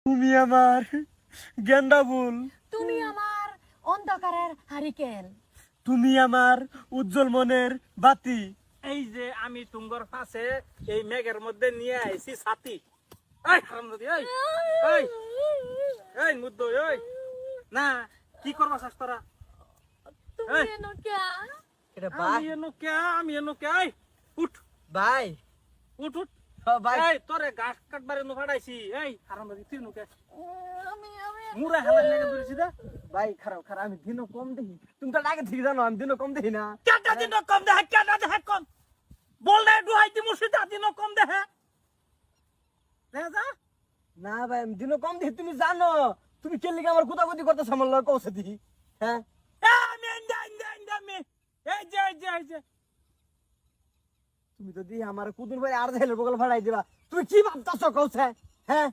তুমি আমার গেন্দা ফুল, তুমি আমার অন্ধকারের হারিকেন। তুমি আমার উজ্জ্বল মনের বাতি। এই যে আমি তুঙ্গর পাশে এই মেঘের মধ্যে নিয়ে আইছি ছাতি। এই হারামজাদি, এই এই এই মুদ্দ, এই না কি করবা চাস তোরা? তুমি এই। এনো কে? এটা ভাই আমি এনো কে এই উঠ ভাই উঠ উঠ ভাই এই তোরে গাছ কাটবারে নো ফাড়াইছি। এই হারামজাদি তুই নুকে আমি আমি মুরা হেলার লাগা ধরেছি দা। ভাই খারাপ খারাপ আমি দিনও কম দেখি। তুমি তো আগে ঠিক জানো আমি দিনও কম দেখি না। কেটা দিন কম দেহে, কেটা দেহে কম বল না ডুহাই দি মুর্শিদা দিন কম দেহে দেখা যা। না ভাই আমি দিনও কম দেখি। তুমি জানো তুমি কে লিগে আমার কুতাকুতি করতেছ আমার লগে কৌছে দি। হ্যাঁ আমি আমি এই যে তুমি যদি আমার কুদুর ভাই আর যাইলে বগল ফাড়াই দিবা। তুমি কি ভাবতাছ কৌছে? হ্যাঁ